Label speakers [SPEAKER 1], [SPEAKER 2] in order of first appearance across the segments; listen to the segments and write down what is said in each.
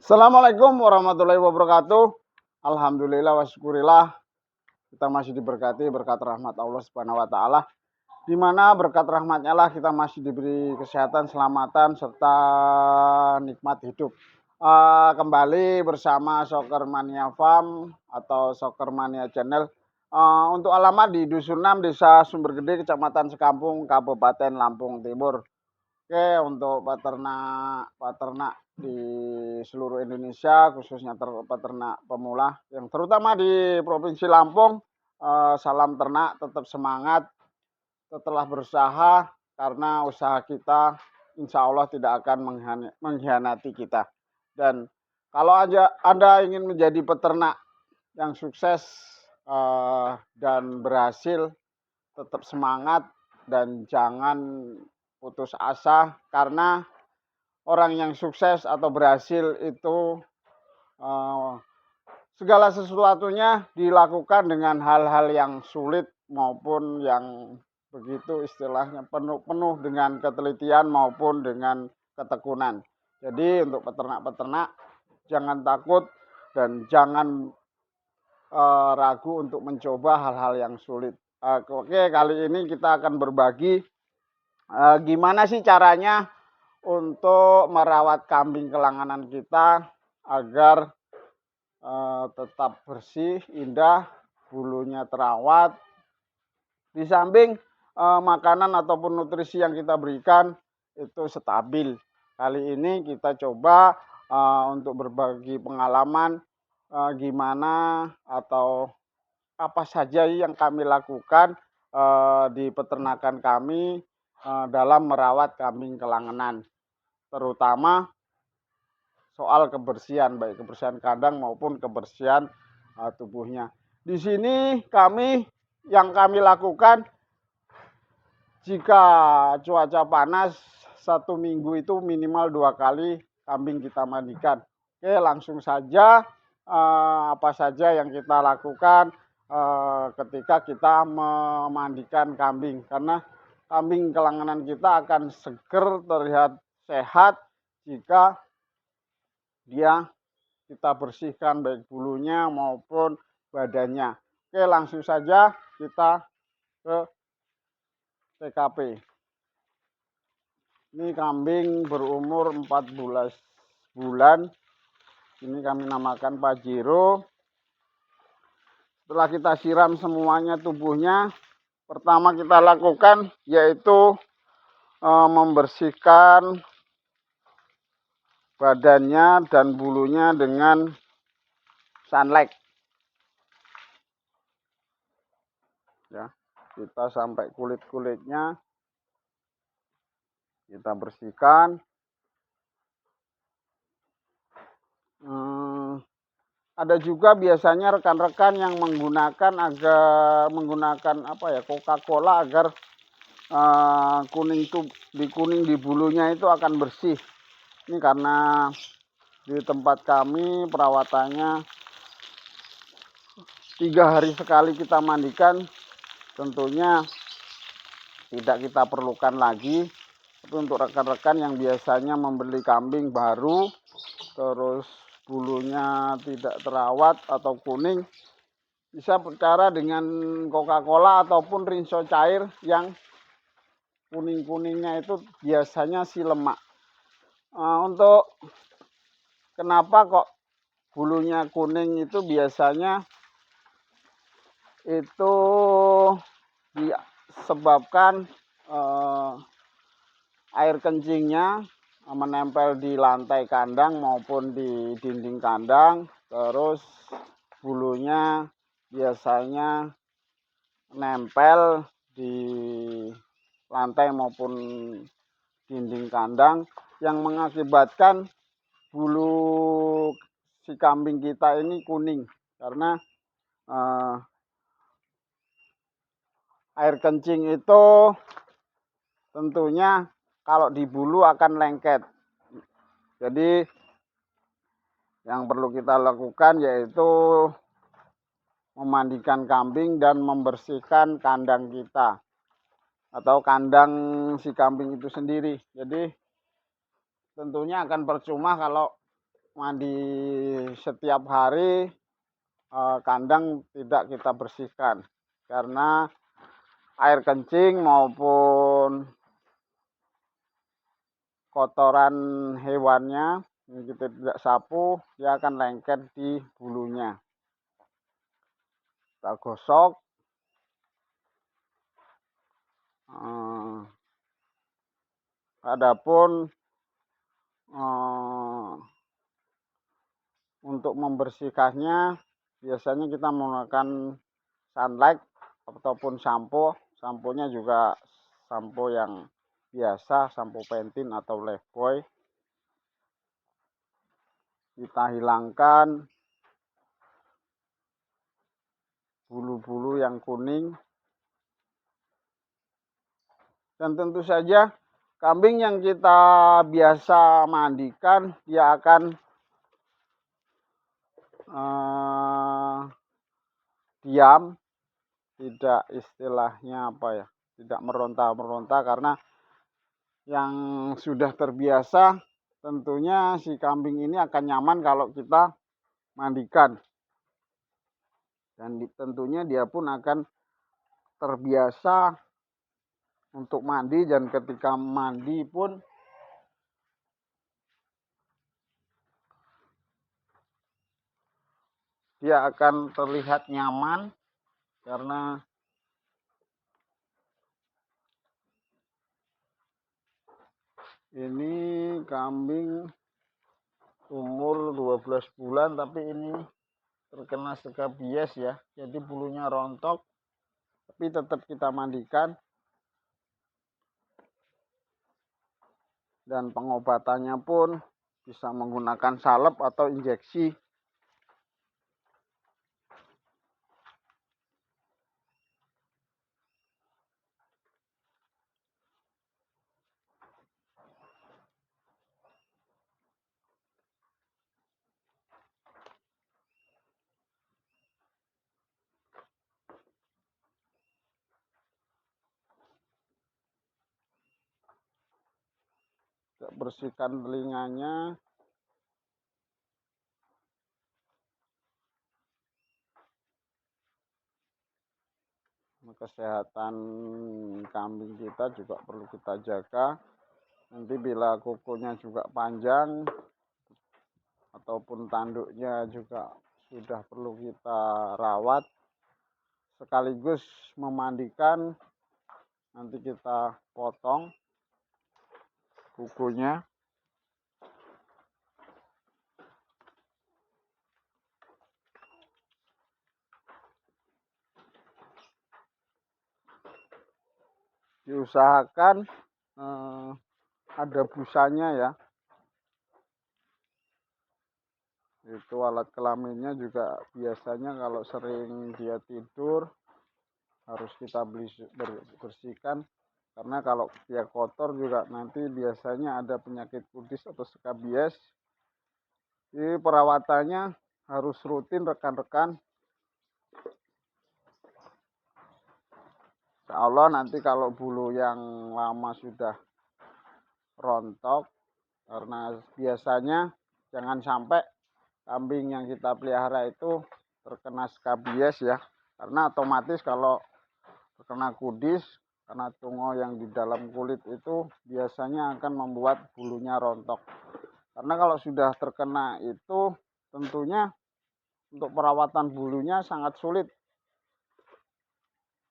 [SPEAKER 1] Assalamualaikum warahmatullahi wabarakatuh. Alhamdulillah wa syukurillah kita masih diberkati berkat rahmat Allah Subhanahu wa taala. Di mana berkat rahmatnya lah kita masih diberi kesehatan, selamatan serta nikmat hidup. Kembali bersama Soccer Mania Farm atau Soccer Mania Channel. Untuk alamat di Dusun 6 Desa Sumbergede, Kecamatan Sekampung, Kabupaten Lampung Timur. Oke, untuk peternak di seluruh Indonesia, khususnya peternak pemula, yang terutama di Provinsi Lampung, salam ternak, tetap semangat, setelah berusaha, karena usaha kita insya Allah tidak akan mengkhianati kita. Dan kalau aja Anda ingin menjadi peternak yang sukses dan berhasil, tetap semangat dan jangan putus asa, karena orang yang sukses atau berhasil itu segala sesuatunya dilakukan dengan hal-hal yang sulit maupun yang begitu istilahnya penuh dengan ketelitian maupun dengan ketekunan. Jadi untuk peternak-peternak jangan takut dan jangan ragu untuk mencoba hal-hal yang sulit. Oke, kali ini kita akan berbagi gimana sih caranya untuk merawat kambing kelanganan kita agar tetap bersih, indah, bulunya terawat. Di samping makanan ataupun nutrisi yang kita berikan itu stabil. Kali ini kita coba untuk berbagi pengalaman gimana atau apa saja yang kami lakukan di peternakan kami dalam merawat kambing kelanganan, terutama soal kebersihan, baik kebersihan kandang maupun kebersihan tubuhnya. Di sini yang kami lakukan, jika cuaca panas, 1 minggu itu minimal 2 kali kambing kita mandikan. Oke, langsung saja apa saja yang kita lakukan ketika kita memandikan kambing, karena kambing kelanganan kita akan seger, terlihat sehat jika kita bersihkan baik bulunya maupun badannya. Oke, langsung saja kita ke TKP. Ini kambing berumur 14 bulan. Ini kami namakan Pajero. Setelah kita siram semuanya tubuhnya, pertama kita lakukan yaitu membersihkan badannya dan bulunya dengan sunlight. Ya, kita sampai kulit-kulitnya kita bersihkan. Ada juga biasanya rekan-rekan yang menggunakan Coca-Cola agar kuning di bulunya itu akan bersih. Ini karena di tempat kami perawatannya 3 hari sekali kita mandikan, tentunya tidak kita perlukan lagi. Tapi untuk rekan-rekan yang biasanya membeli kambing baru terus bulunya tidak terawat atau kuning, bisa cara dengan Coca-Cola ataupun rinso cair yang kuning-kuningnya itu biasanya si lemak. Untuk kenapa kok bulunya kuning itu biasanya itu disebabkan air kencingnya menempel di lantai kandang maupun di dinding kandang, terus bulunya biasanya nempel di lantai maupun dinding kandang yang mengakibatkan bulu si kambing kita ini kuning, karena air kencing itu tentunya kalau di bulu akan lengket. Jadi yang perlu kita lakukan yaitu memandikan kambing dan membersihkan kandang kita atau kandang si kambing itu sendiri. Jadi tentunya akan percuma kalau mandi setiap hari, kandang tidak kita bersihkan karena air kencing maupun kotoran hewannya ini kita tidak sapu, dia akan lengket di bulunya. Kita gosok. Adapun untuk membersihkannya biasanya kita menggunakan sunlight ataupun sampo. Samponya juga sampo yang biasa, sampo Pantene atau Lifebuoy. Kita hilangkan bulu-bulu yang kuning. Dan tentu saja kambing yang kita biasa mandikan dia akan diam, tidak istilahnya apa ya, tidak meronta-meronta karena yang sudah terbiasa tentunya si kambing ini akan nyaman kalau kita mandikan. Dan tentunya dia pun akan terbiasa untuk mandi dan ketika mandi pun dia akan terlihat nyaman karena ini kambing umur 12 bulan tapi ini terkena skabies ya. Jadi bulunya rontok tapi tetap kita mandikan. Dan pengobatannya pun bisa menggunakan salep atau injeksi. Bersihkan telinganya. Kesehatan kambing kita juga perlu kita jaga. Nanti bila kukunya juga panjang ataupun tanduknya juga sudah perlu kita rawat sekaligus memandikan. Nanti kita potong kukunya. Diusahakan ada busanya ya. Itu alat kelaminnya juga biasanya kalau sering dia tidur harus kita bersihkan karena kalau dia kotor juga nanti biasanya ada penyakit kudis atau skabies. Jadi perawatannya harus rutin rekan-rekan. Insya Allah nanti kalau bulu yang lama sudah rontok, karena biasanya jangan sampai kambing yang kita pelihara itu terkena skabies ya, karena otomatis kalau terkena kudis karena tungo yang di dalam kulit itu biasanya akan membuat bulunya rontok. Karena kalau sudah terkena itu tentunya untuk perawatan bulunya sangat sulit.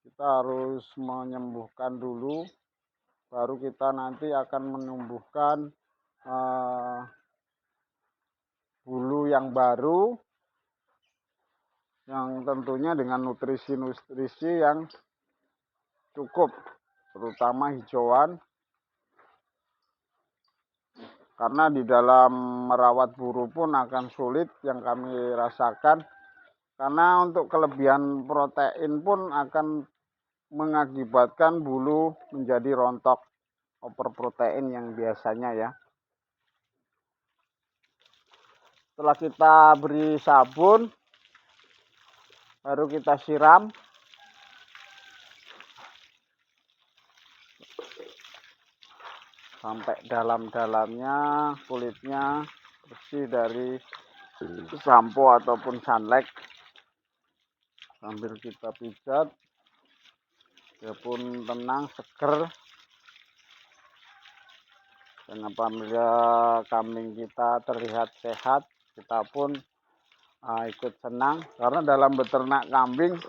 [SPEAKER 1] Kita harus menyembuhkan dulu, baru kita nanti akan menumbuhkan bulu yang baru, yang tentunya dengan nutrisi-nutrisi yang cukup, terutama hijauan. Karena di dalam merawat bulu pun akan sulit yang kami rasakan. Karena untuk kelebihan protein pun akan mengakibatkan bulu menjadi rontok, overprotein yang biasanya ya. Setelah kita beri sabun, baru kita siram. Sampai dalam-dalamnya kulitnya bersih dari sampo ataupun sunlight. Sambil kita pijat, dia pun tenang, seger. Dan apabila kambing kita terlihat sehat, kita pun ikut senang, karena dalam beternak kambing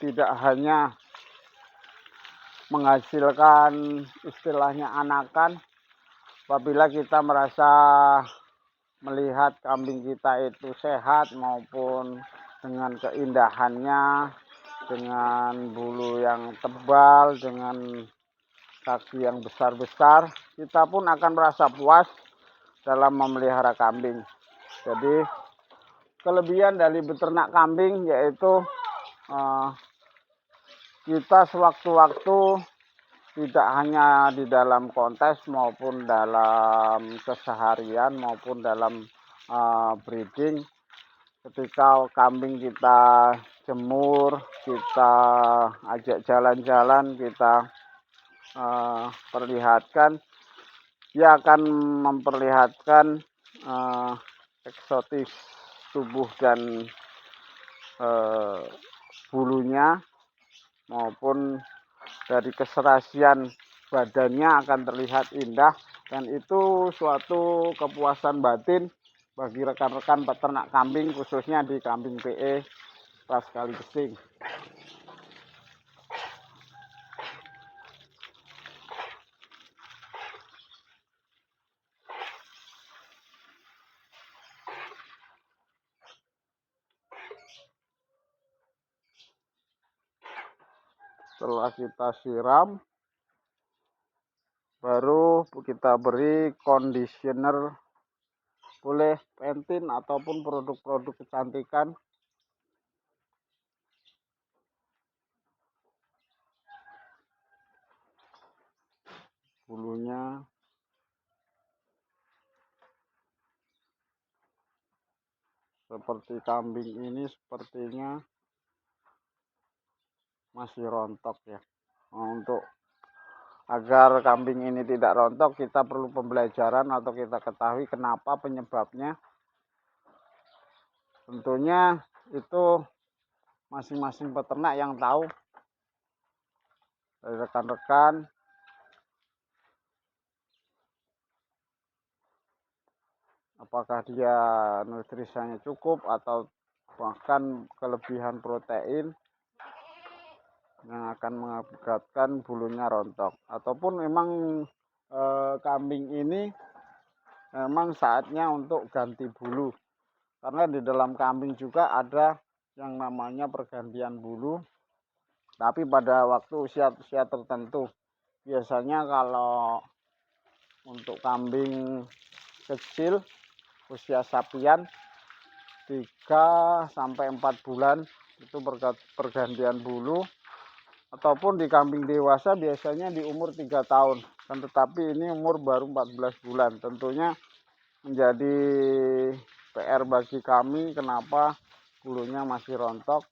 [SPEAKER 1] tidak hanya menghasilkan istilahnya anakan. Apabila kita merasa melihat kambing kita itu sehat maupun dengan keindahannya, dengan bulu yang tebal, dengan kaki yang besar-besar, kita pun akan merasa puas dalam memelihara kambing. Jadi kelebihan dari beternak kambing yaitu kita sewaktu-waktu tidak hanya di dalam kontes maupun dalam keseharian maupun dalam breeding, ketika kambing kita jemur, kita ajak jalan-jalan, kita perlihatkan, dia akan memperlihatkan eksotis tubuh dan bulunya maupun dari keserasian badannya akan terlihat indah, dan itu suatu kepuasan batin bagi rekan-rekan peternak kambing, khususnya di kambing PE Ras Kaligesing. Setelah kita siram, baru kita beri conditioner, boleh Pantene ataupun produk-produk kecantikan. Bulunya seperti kambing ini sepertinya masih rontok ya. Untuk agar kambing ini tidak rontok, kita perlu pembelajaran atau kita ketahui kenapa penyebabnya. Tentunya itu masing-masing peternak yang tahu. Dari rekan-rekan, apakah dia nutrisinya cukup atau bahkan kelebihan protein yang akan mengakibatkan bulunya rontok, ataupun memang kambing ini memang saatnya untuk ganti bulu, karena di dalam kambing juga ada yang namanya pergantian bulu, tapi pada waktu usia tertentu. Biasanya kalau untuk kambing kecil usia sapian 3-4 bulan itu pergantian bulu, ataupun di kambing dewasa biasanya di umur 3 tahun, dan tetapi ini umur baru 14 bulan. Tentunya menjadi PR bagi kami kenapa bulunya masih rontok,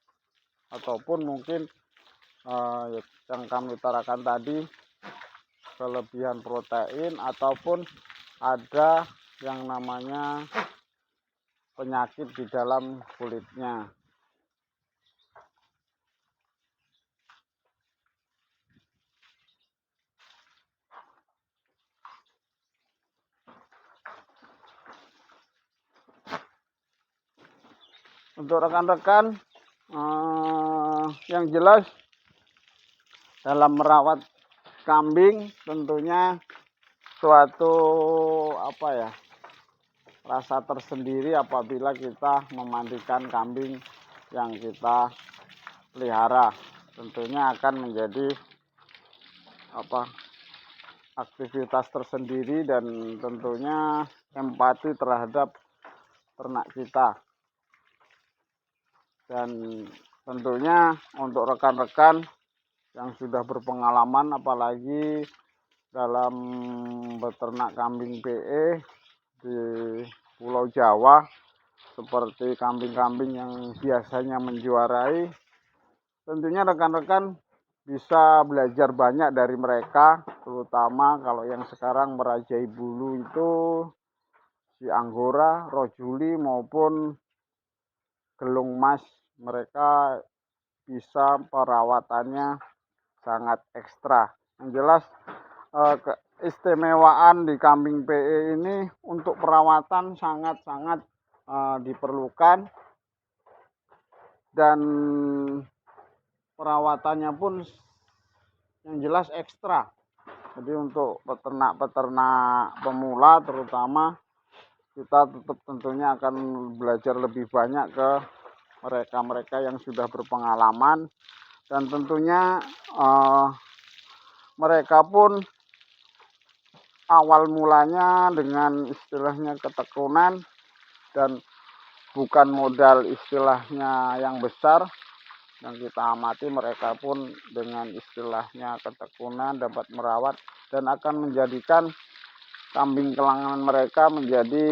[SPEAKER 1] ataupun mungkin yang kami utarakan tadi, kelebihan protein ataupun ada yang namanya penyakit di dalam kulitnya. Untuk rekan-rekan, yang jelas dalam merawat kambing tentunya suatu rasa tersendiri apabila kita memandikan kambing yang kita pelihara. Tentunya akan menjadi aktivitas tersendiri dan tentunya empati terhadap ternak kita. Dan tentunya untuk rekan-rekan yang sudah berpengalaman, apalagi dalam beternak kambing PE di Pulau Jawa, seperti kambing-kambing yang biasanya menjuarai, tentunya rekan-rekan bisa belajar banyak dari mereka, terutama kalau yang sekarang merajai bulu itu si Anggora, Rojuli maupun Gelung Mas, mereka bisa perawatannya sangat ekstra. Yang jelas keistimewaan di kambing PE ini untuk perawatan sangat-sangat diperlukan, dan perawatannya pun yang jelas ekstra. Jadi untuk peternak-peternak pemula terutama, kita tetap tentunya akan belajar lebih banyak ke mereka-mereka yang sudah berpengalaman, dan tentunya mereka pun awal mulanya dengan istilahnya ketekunan dan bukan modal istilahnya yang besar. Yang kita amati, mereka pun dengan istilahnya ketekunan dapat merawat dan akan menjadikan kambing kelangan mereka menjadi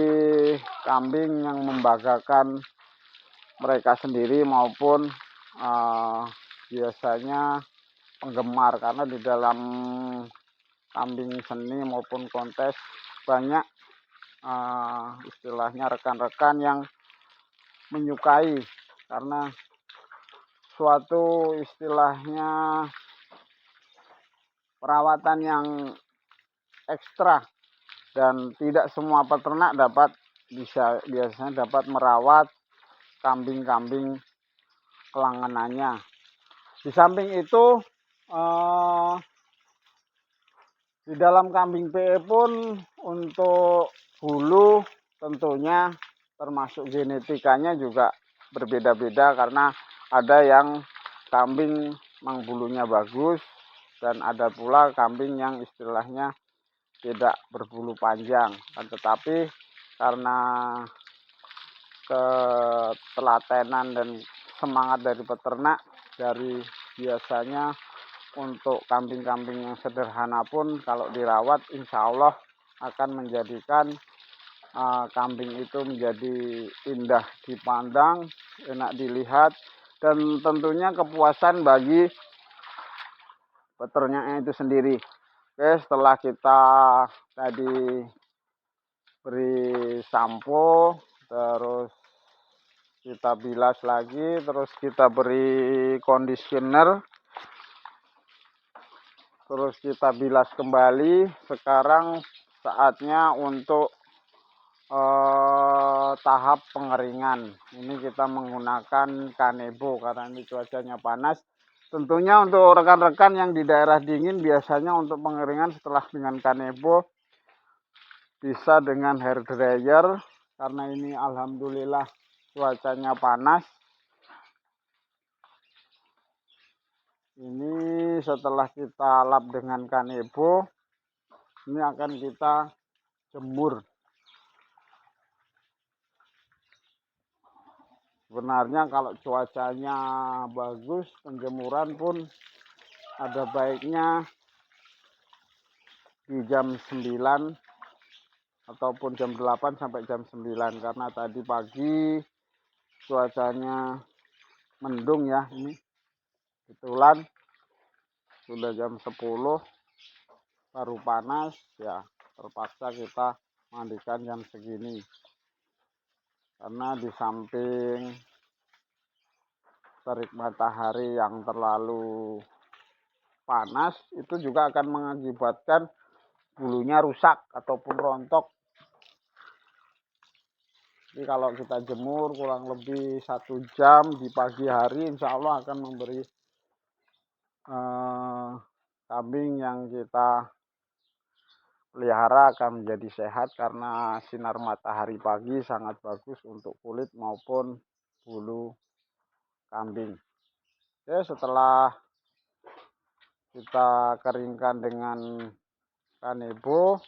[SPEAKER 1] kambing yang membanggakan mereka sendiri maupun biasanya penggemar, karena di dalam kambing seni maupun kontes banyak istilahnya rekan-rekan yang menyukai, karena suatu istilahnya perawatan yang ekstra, dan tidak semua peternak biasanya dapat merawat kambing-kambing kelanganannya. Di samping itu di dalam kambing PE pun untuk bulu tentunya termasuk genetikanya juga berbeda-beda, karena ada yang kambing memang bulunya bagus dan ada pula kambing yang istilahnya tidak berbulu panjang. Tetapi karena ketelatenan dan semangat dari peternak, dari biasanya untuk kambing-kambing yang sederhana pun kalau dirawat insya Allah akan menjadikan kambing itu menjadi indah dipandang, enak dilihat, dan tentunya kepuasan bagi peternaknya itu sendiri. Oke, setelah kita tadi beri sampo, terus kita bilas lagi, terus kita beri conditioner, terus kita bilas kembali. Sekarang saatnya untuk tahap pengeringan. Ini kita menggunakan kanebo karena ini cuacanya panas. Tentunya untuk rekan-rekan yang di daerah dingin, biasanya untuk pengeringan setelah dengan kanebo bisa dengan hair dryer, karena ini alhamdulillah cuacanya panas. Ini setelah kita lap dengan kanebo, ini akan kita jemur. Sebenarnya kalau cuacanya bagus, penjemuran pun ada baiknya di jam 9 ataupun jam 8 sampai jam 9, karena tadi pagi cuacanya mendung ya. Ini kebetulan sudah jam 10 baru panas ya, terpaksa kita mandikan jam segini. Karena di samping terik matahari yang terlalu panas, itu juga akan mengakibatkan bulunya rusak ataupun rontok. Jadi kalau kita jemur kurang lebih 1 jam di pagi hari, insya Allah akan memberi kambing yang kita pelihara akan menjadi sehat, karena sinar matahari pagi sangat bagus untuk kulit maupun bulu kambing. Oke, setelah kita keringkan dengan kanebo,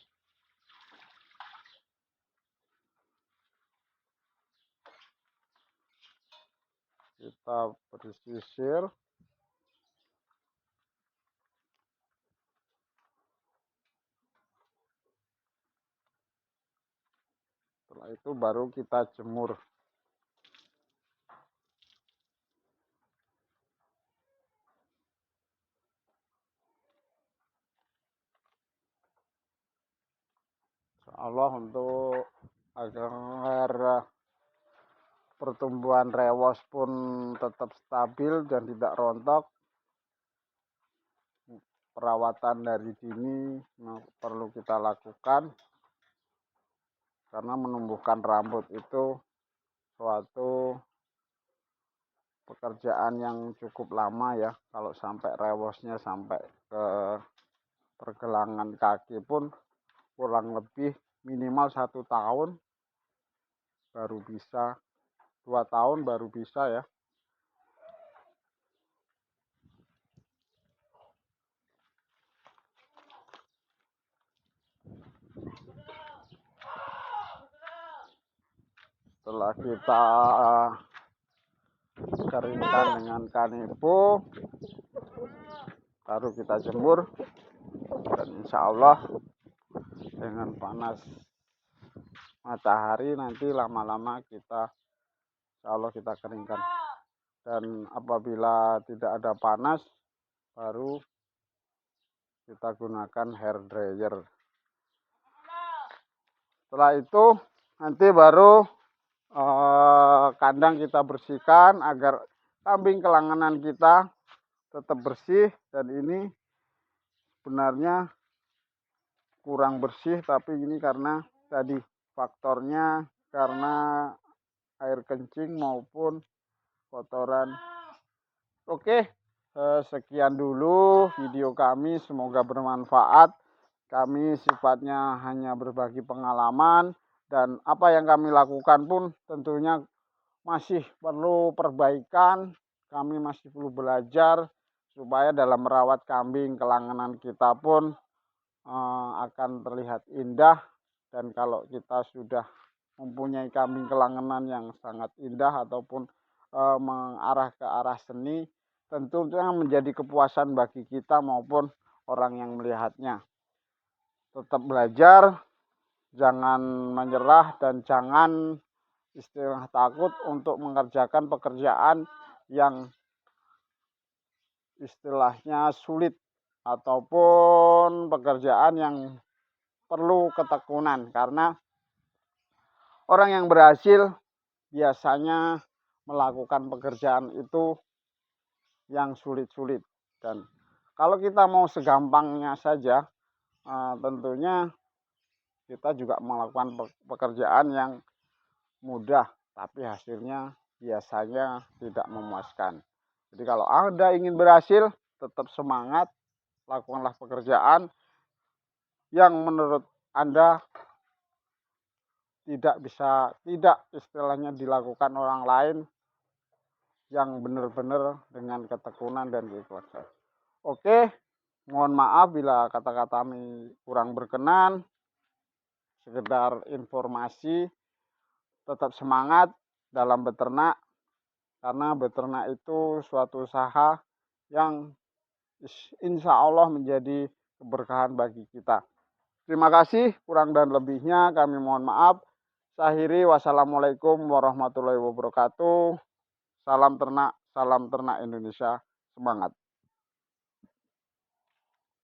[SPEAKER 1] kita beri sisir. Setelah itu baru kita jemur. Insya Allah untuk agar pertumbuhan rewos pun tetap stabil dan tidak rontok. Perawatan dari dini perlu kita lakukan, karena menumbuhkan rambut itu suatu pekerjaan yang cukup lama ya. Kalau sampai rewosnya sampai ke pergelangan kaki pun kurang lebih minimal 1 tahun baru bisa, 2 tahun baru bisa ya. Setelah kita keringkan dengan kanipo, baru kita jemur, dan insya Allah dengan panas matahari nanti lama-lama insya Allah kita keringkan. Dan apabila tidak ada panas, baru kita gunakan hair dryer. Setelah itu nanti baru kandang kita bersihkan agar kambing kelanganan kita tetap bersih. Dan ini sebenarnya kurang bersih, tapi ini karena tadi faktornya karena air kencing maupun kotoran. Oke, sekian dulu video kami, semoga bermanfaat. Kami sifatnya hanya berbagi pengalaman, dan apa yang kami lakukan pun tentunya masih perlu perbaikan. Kami masih perlu belajar supaya dalam merawat kambing kelanganan kita pun akan terlihat indah. Dan kalau kita sudah mempunyai kambing kelanganan yang sangat indah ataupun mengarah ke arah seni, tentunya menjadi kepuasan bagi kita maupun orang yang melihatnya. Tetap belajar, jangan menyerah, dan jangan istilah takut untuk mengerjakan pekerjaan yang istilahnya sulit ataupun pekerjaan yang perlu ketekunan, karena orang yang berhasil biasanya melakukan pekerjaan itu yang sulit-sulit. Dan kalau kita mau segampangnya saja, tentunya kita juga melakukan pekerjaan yang mudah, tapi hasilnya biasanya tidak memuaskan. Jadi kalau Anda ingin berhasil, tetap semangat, lakukanlah pekerjaan yang menurut Anda tidak istilahnya dilakukan orang lain, yang benar-benar dengan ketekunan dan keikhlasan. Oke, mohon maaf bila kata-kata kami kurang berkenan. Sekedar informasi, tetap semangat dalam beternak, karena beternak itu suatu usaha yang insya Allah menjadi keberkahan bagi kita. Terima kasih, kurang dan lebihnya kami mohon maaf. Saya akhiri, wassalamualaikum warahmatullahi wabarakatuh. Salam ternak Indonesia, semangat.